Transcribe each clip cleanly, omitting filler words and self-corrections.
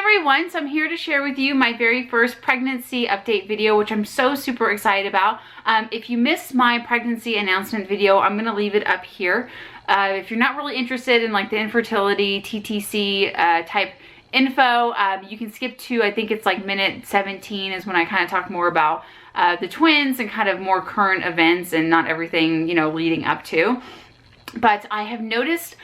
everyone, so I'm here to share with you my very first pregnancy update video, which I'm so super excited about. If you missed my pregnancy announcement video, I'm going to leave it up here. If you're not really interested in like the infertility, TTC type info, you can skip to, I think it's like minute 17 is when I kind of talk more about the twins and kind of more current events and not everything, you know, leading up to. But I have noticed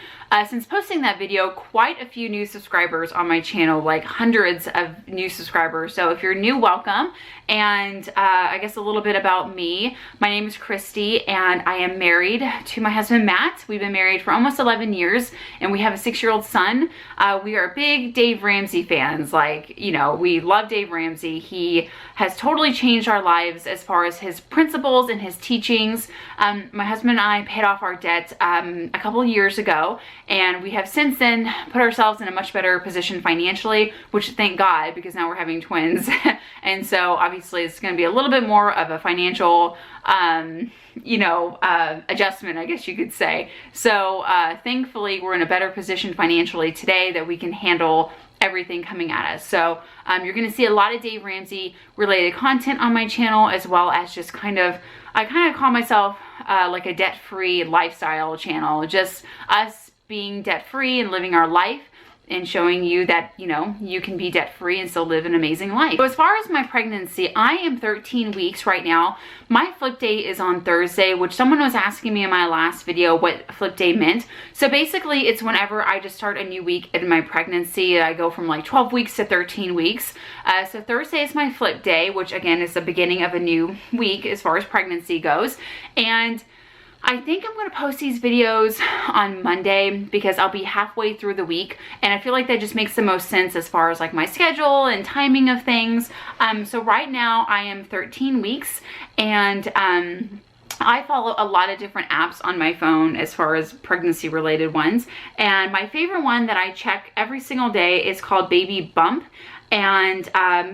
since posting that video, quite a few new subscribers on my channel, like hundreds of new subscribers. So if you're new, welcome. And I guess a little bit about me. My name is Christy and I am married to my husband, Matt. We've been married for almost 11 years and we have a 6-year-old son. We are big Dave Ramsey fans. Like, you know, we love Dave Ramsey. He has totally changed our lives as far as his principles and his teachings. My husband and I paid off our debt a couple of years ago, and we have since then put ourselves in a much better position financially, which thank God, because now we're having twins. And so obviously it's going to be a little bit more of a financial, adjustment, I guess you could say. So thankfully we're in a better position financially today that we can handle everything coming at us. So you're going to see a lot of Dave Ramsey related content on my channel, as well as just I kind of call myself like a debt-free lifestyle channel, just us being debt-free and living our life and showing you that, you know, you can be debt-free and still live an amazing life. So as far as my pregnancy, I am 13 weeks right now. My flip day is on Thursday, which someone was asking me in my last video what flip day meant. So basically it's whenever I just start a new week in my pregnancy. I go from like 12 weeks to 13 weeks. So Thursday is my flip day, which again is the beginning of a new week as far as pregnancy goes. And I think I'm going to post these videos on Monday because I'll be halfway through the week, and I feel like that just makes the most sense as far as like my schedule and timing of things. So right now I am 13 weeks and I follow a lot of different apps on my phone as far as pregnancy related ones, and my favorite one that I check every single day is called Baby Bump. And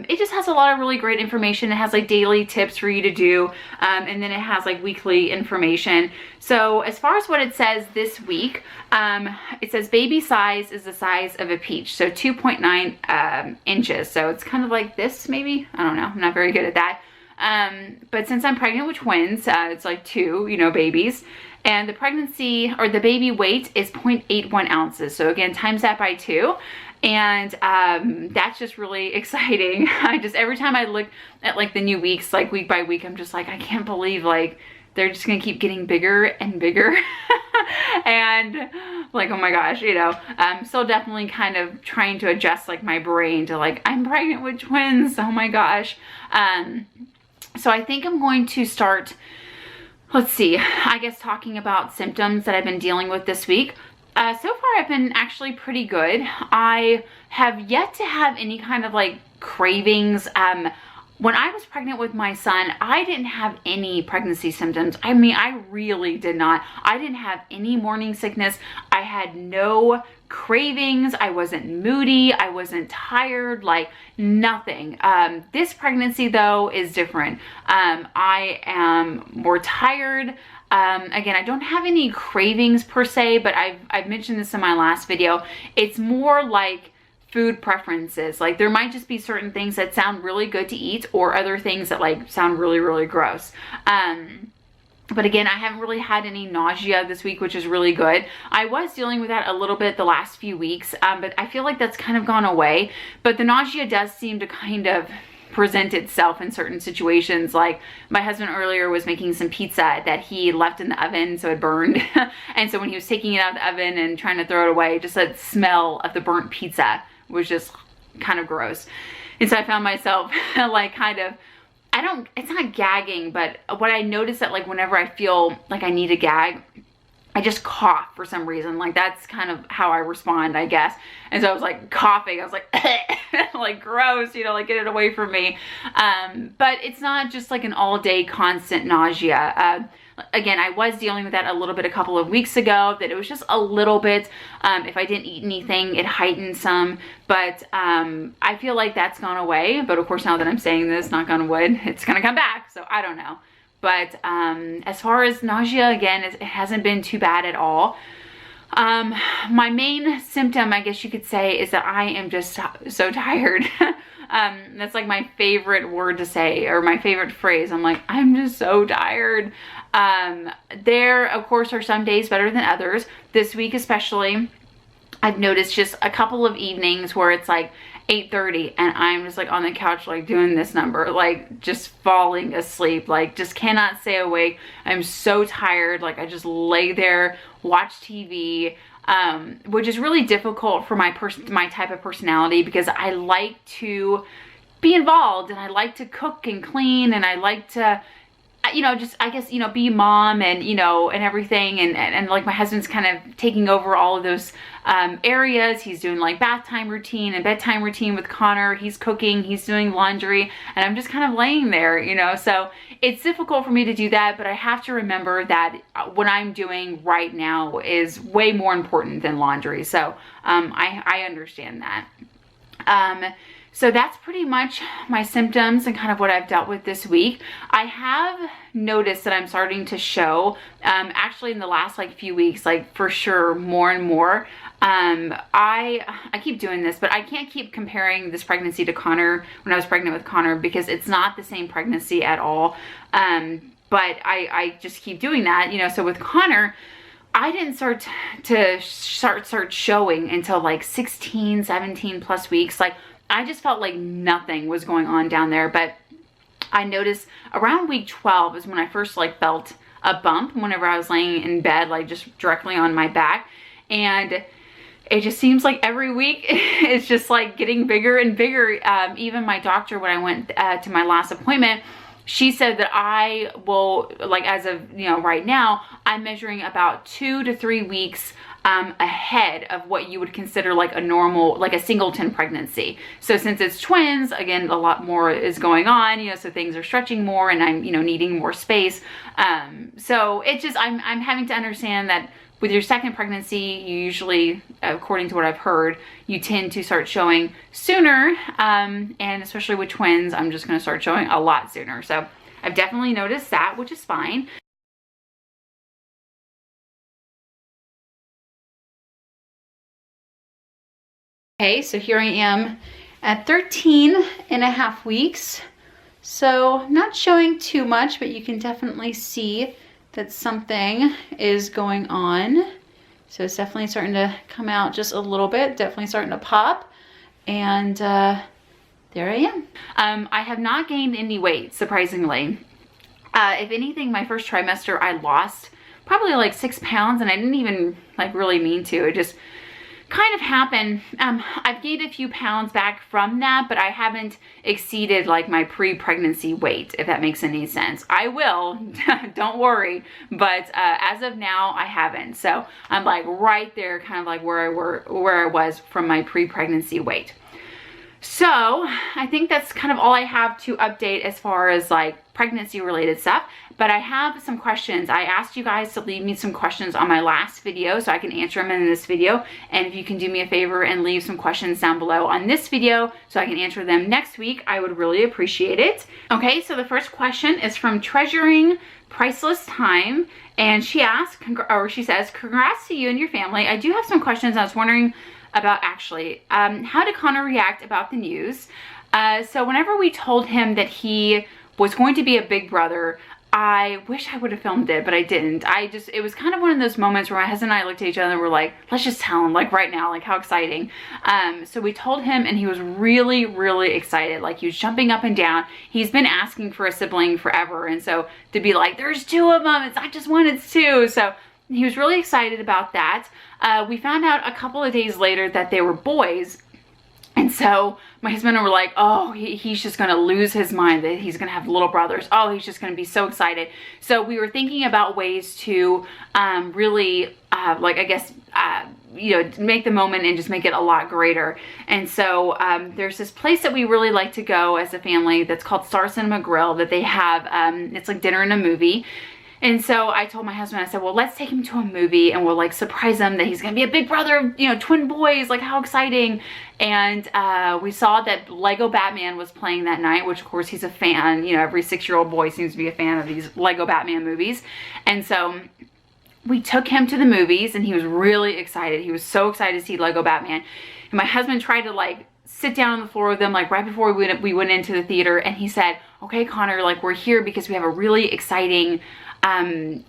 it just has a lot of really great information. It has like daily tips for you to do, and then it has like weekly information. So as far as what it says this week, it says baby size is the size of a peach, so 2.9 inches. So it's kind of like this maybe, I don't know, I'm not very good at that. But since I'm pregnant with twins, it's like 2, you know, babies. And the pregnancy or the baby weight is 0.81 ounces. So again, times that by 2. And that's just really exciting. Every time I look at like the new weeks, like week by week, I'm just like, I can't believe like they're just gonna keep getting bigger and bigger. And like, oh my gosh, you know, I'm still definitely kind of trying to adjust like my brain to like, I'm pregnant with twins, oh my gosh. So I think I'm going to start, let's see, I guess talking about symptoms that I've been dealing with this week. So far I've been actually pretty good. I have yet to have any kind of like cravings. When I was pregnant with my son, I didn't have any pregnancy symptoms. I mean, I really did not. I didn't have any morning sickness. I had no cravings. I wasn't moody. I wasn't tired, like nothing. This pregnancy though is different. I am more tired. Again, I don't have any cravings per se, but I've mentioned this in my last video. It's more like food preferences. Like there might just be certain things that sound really good to eat, or other things that like sound really, really gross. But again, I haven't really had any nausea this week, which is really good. I was dealing with that a little bit the last few weeks, but I feel like that's kind of gone away. But the nausea does seem to kind of present itself in certain situations. Like my husband earlier was making some pizza that he left in the oven, so it burned. And so when he was taking it out of the oven and trying to throw it away, just that smell of the burnt pizza was just kind of gross. And so I found myself like kind of, it's not gagging, but what I noticed that like whenever I feel like I need a gag, I just cough for some reason. Like that's kind of how I respond, I guess. And so I was like coughing. I was like, like gross, you know, like get it away from me. But it's not just like an all day constant nausea. Again, I was dealing with that a little bit a couple of weeks ago, that it was just a little bit, if I didn't eat anything, it heightened some, but I feel like that's gone away. But of course, now that I'm saying this, knock on wood, it's gonna come back, so I don't know. But as far as nausea, again, it hasn't been too bad at all. My main symptom, I guess you could say, is that I am just so tired. That's like my favorite word to say, or my favorite phrase. I'm like, I'm just so tired. There, of course, are some days better than others. This week especially, I've noticed just a couple of evenings where it's like 8:30 and I'm just like on the couch like doing this number, like just falling asleep, like just cannot stay awake. I'm so tired, like I just lay there, watch TV, which is really difficult for my type of personality, because I like to be involved and I like to cook and clean and I like to, you know, just, I guess, you know, be mom and, you know, and everything. And like my husband's kind of taking over all of those areas. He's doing like bath time routine and bedtime routine with Connor. He's cooking, he's doing laundry, and I'm just kind of laying there, you know. So it's difficult for me to do that, but I have to remember that what I'm doing right now is way more important than laundry. So I understand that. So that's pretty much my symptoms and kind of what I've dealt with this week. I have noticed that I'm starting to show, actually in the last like few weeks, like for sure more and more. I keep doing this, but I can't keep comparing this pregnancy to Connor, when I was pregnant with Connor, because it's not the same pregnancy at all. But I just keep doing that, you know. So with Connor, I didn't start showing until like 16, 17 plus weeks. Like I just felt like nothing was going on down there. But I noticed around week 12 is when I first like felt a bump whenever I was laying in bed, like just directly on my back. And it just seems like every week it's just like getting bigger and bigger. Even my doctor, when I went to my last appointment, she said that I will, like as of, you know, right now, I'm measuring about 2 to 3 weeks ahead of what you would consider like a normal, like a singleton pregnancy. So since it's twins, again, a lot more is going on, you know, so things are stretching more and I'm, you know, needing more space. So it's just, I'm having to understand that with your second pregnancy, you usually, according to what I've heard, you tend to start showing sooner. And especially with twins, I'm just going to start showing a lot sooner. So I've definitely noticed that, which is fine. Okay, so here I am at 13.5 weeks. So not showing too much, but you can definitely see that something is going on. So it's definitely starting to come out just a little bit, definitely starting to pop. And there I am. I have not gained any weight, surprisingly. If anything, my first trimester, I lost probably like 6 pounds, and I didn't even like really mean to. It just kind of happened. I've gained a few pounds back from that, but I haven't exceeded like my pre-pregnancy weight, if that makes any sense. I will, don't worry, but as of now, I haven't. So I'm like right there, kind of like where I was from my pre-pregnancy weight. So I think that's kind of all I have to update as far as like pregnancy related stuff. But I have some questions. I asked you guys to leave me some questions on my last video so I can answer them in this video. And if you can do me a favor and leave some questions down below on this video so I can answer them next week, I would really appreciate it. Okay, so the first question is from Treasuring Priceless Time. And she asks, or she says, congrats to you and your family. I do have some questions I was wondering about actually. How did Connor react about the news? So whenever we told him that he was going to be a big brother, I wish I would have filmed it, but I didn't. It was kind of one of those moments where my husband and I looked at each other and were like, let's just tell him, like right now, like how exciting. So we told him and he was really, really excited. Like he was jumping up and down. He's been asking for a sibling forever. And so to be like, there's 2 of them, it's not just 1, it's 2. So he was really excited about that. We found out a couple of days later that they were boys. And so my husband and I were like, oh, he's just going to lose his mind that he's going to have little brothers. Oh, he's just going to be so excited. So we were thinking about ways to really, like, I guess, you know, make the moment and just make it a lot greater. And so there's this place that we really like to go as a family that's called Star Cinema Grill that they have. It's like dinner and a movie. And so I told my husband, I said, well, let's take him to a movie and we'll like surprise him that he's going to be a big brother of, you know, twin boys, like how exciting. And we saw that Lego Batman was playing that night, which of course he's a fan, you know, every 6-year-old boy seems to be a fan of these Lego Batman movies. And so we took him to the movies and he was really excited. He was so excited to see Lego Batman. And my husband tried to like sit down on the floor with them like right before we went into the theater, and he said, okay, Connor, like we're here because we have a really exciting,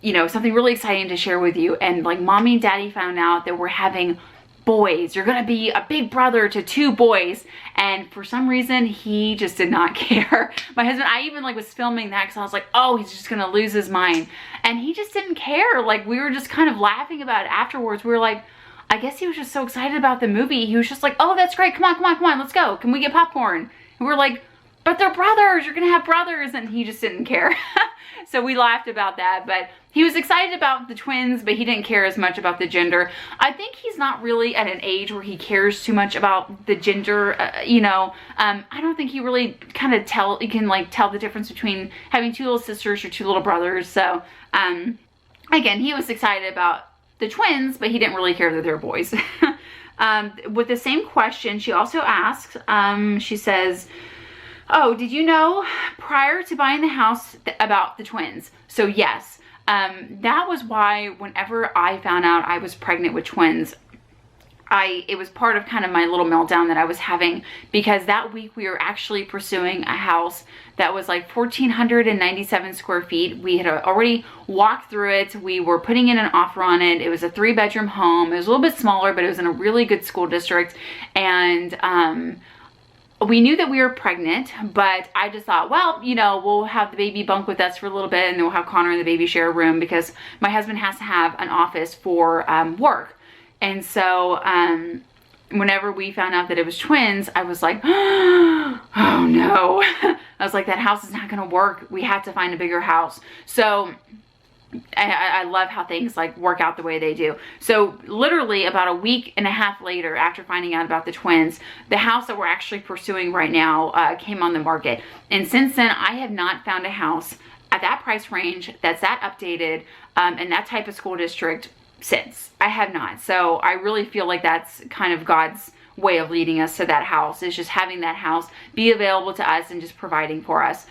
you know, something really exciting to share with you. And like mommy and daddy found out that we're having boys. You're gonna be a big brother to 2 boys. And for some reason, he just did not care. My husband, I even like was filming that because I was like, oh, he's just gonna lose his mind. And he just didn't care. Like we were just kind of laughing about it afterwards. We were like, I guess he was just so excited about the movie. He was just like, oh, that's great. Come on, come on, come on. Let's go. Can we get popcorn? And we're like, but they're brothers. You're going to have brothers. And he just didn't care. So we laughed about that. But he was excited about the twins, but he didn't care as much about the gender. I think he's not really at an age where he cares too much about the gender, you know. I don't think he really kind of can like tell the difference between having 2 little sisters or 2 little brothers. So, again, he was excited about the twins, but he didn't really care that they're boys. With the same question, she also asks, she says, oh, did you know prior to buying the house about the twins? So yes, that was why whenever I found out I was pregnant with twins, it was part of kind of my little meltdown that I was having, because that week we were actually pursuing a house that was like 1,497 square feet. We had already walked through it. We were putting in an offer on it. It was a 3-bedroom home. It was a little bit smaller, but it was in a really good school district. And we knew that we were pregnant, but I just thought, well, you know, we'll have the baby bunk with us for a little bit, and then we'll have Connor and the baby share a room because my husband has to have an office for work. And so whenever we found out that it was twins, I was like, oh no. I was like, that house is not gonna work. We had to find a bigger house. So I love how things like work out the way they do. So literally about a week and a half later, after finding out about the twins, the house that we're actually pursuing right now came on the market. And since then, I have not found a house at that price range that's that updated and that type of school district since. I have not. So I really feel like that's kind of God's way of leading us to that house, is just having that house be available to us and just providing for us.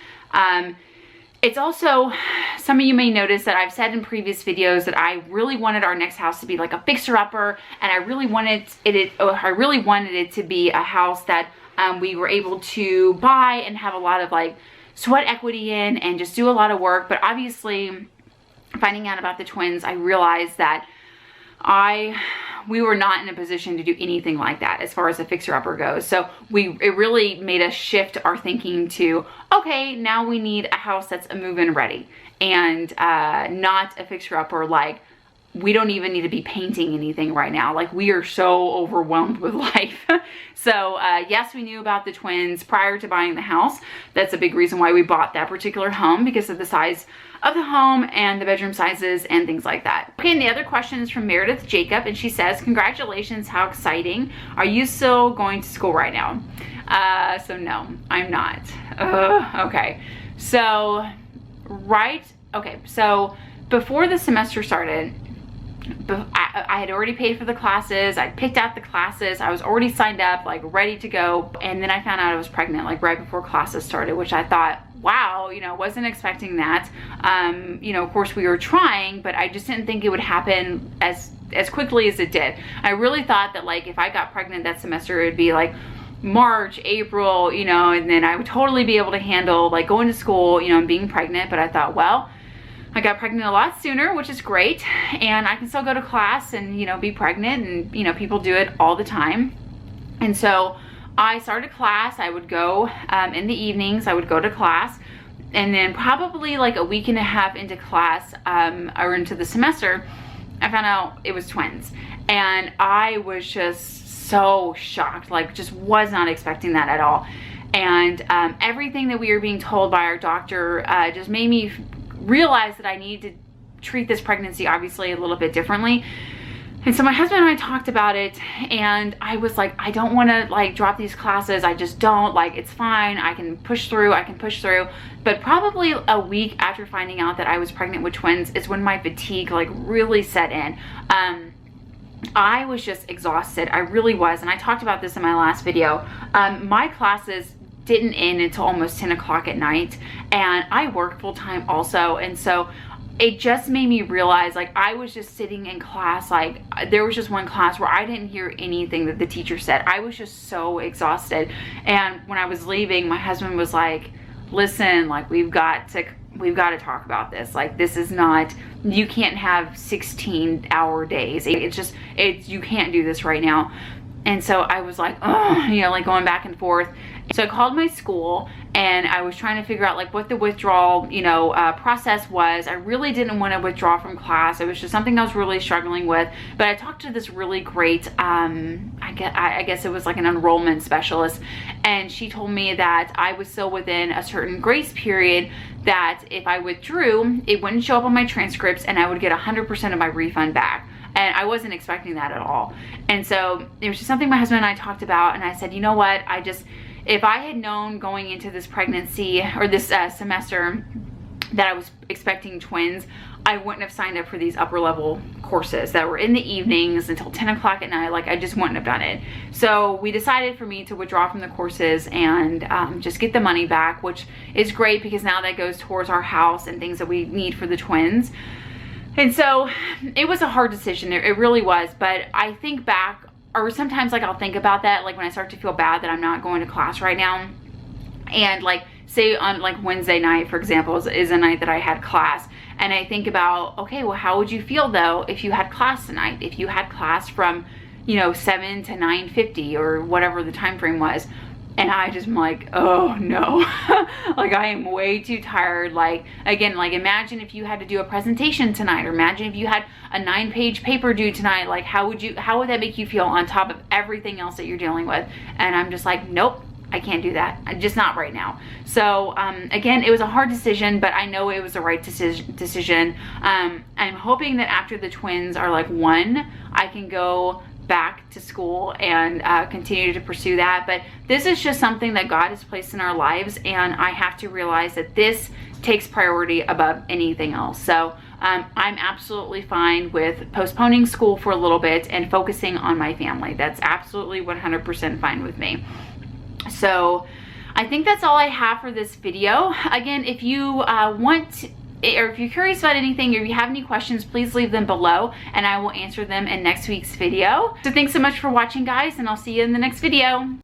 It's also, some of you may notice that I've said in previous videos that I really wanted our next house to be like a fixer-upper, and I really wanted it to be a house that we were able to buy and have a lot of like sweat equity in and just do a lot of work. But obviously, finding out about the twins, I realized that we were not in a position to do anything like that as far as a fixer-upper goes. So it really made us shift our thinking to, okay, now we need a house that's a move-in ready and not a fixer-upper. Like, we don't even need to be painting anything right now. Like, we are so overwhelmed with life. So yes, we knew about the twins prior to buying the house. That's a big reason why we bought that particular home, because of the size of the home and the bedroom sizes and things like that. Okay, and the other question is from Meredith Jacob, and she says, congratulations, how exciting. Are you still going to school right now? So no, I'm not. Okay, so so before the semester started, I had already paid for the classes. I picked out the classes. I was already signed up, like ready to go. And then I found out I was pregnant, like right before classes started, which I thought, wow, you know, wasn't expecting that. You know, of course we were trying, but I just didn't think it would happen as quickly as it did. I really thought that like if I got pregnant that semester, it would be like March, April, you know, and then I would totally be able to handle like going to school, you know, and being pregnant. But I thought, well, I got pregnant a lot sooner, which is great, and I can still go to class and, you know, be pregnant, and, you know, people do it all the time. And so I started class. I would go in the evenings, I would go to class, and then probably like a week and a half into class or into the semester, I found out it was twins. And I was just so shocked, like just was not expecting that at all. And everything that we were being told by our doctor just made me realize that I need to treat this pregnancy obviously a little bit differently. And so my husband and I talked about it, and I was like, I don't want to like drop these classes. I just don't, like, it's fine. I can push through. But probably a week after finding out that I was pregnant with twins is when my fatigue like really set in. I was just exhausted. I really was. And I talked about this in my last video. My classes didn't end until almost 10 o'clock at night, and I work full-time also, and so it just made me realize, like, I was just sitting in class, like, there was just one class where I didn't hear anything that the teacher said. I was just so exhausted. And when I was leaving, my husband was like, listen, like, we've got to talk about this. Like, this is not, you can't have 16-hour days. You can't do this right now. And so I was like, oh, you know, like going back and forth. So I called my school and I was trying to figure out like what the withdrawal, you know, process was. I really didn't want to withdraw from class. It was just something I was really struggling with. But I talked to this really great, I guess it was like an enrollment specialist. And she told me that I was still within a certain grace period, that if I withdrew, it wouldn't show up on my transcripts and I would get 100% of my refund back. And I wasn't expecting that at all. And so it was just something my husband and I talked about. And I said, you know what, if I had known going into this pregnancy or this semester that I was expecting twins, I wouldn't have signed up for these upper level courses that were in the evenings until 10 o'clock at night. Like, I just wouldn't have done it. So we decided for me to withdraw from the courses and just get the money back, which is great because now that goes towards our house and things that we need for the twins. And so it was a hard decision. It really was. But I think back, or sometimes like I'll think about that, like when I start to feel bad that I'm not going to class right now. And like, say on like Wednesday night, for example, is a night that I had class. And I think about, okay, well, how would you feel though if you had class tonight? If you had class from, you know, 7 to 9:50 or whatever the time frame was. And I just am like, oh no, like I am way too tired. Like, again, like imagine if you had to do a presentation tonight, or imagine if you had a 9-page paper due tonight. Like, how would that make you feel on top of everything else that you're dealing with? And I'm just like, nope, I can't do that. Just not right now. So again, it was a hard decision, but I know it was the right decision. I'm hoping that after the twins are like 1, I can go back to school and continue to pursue that. But this is just something that God has placed in our lives, and I have to realize that this takes priority above anything else. So I'm absolutely fine with postponing school for a little bit and focusing on my family. That's absolutely 100% fine with me. So I think that's all I have for this video. Again, if you or if you're curious about anything, or if you have any questions, please leave them below and I will answer them in next week's video. So thanks so much for watching, guys, and I'll see you in the next video.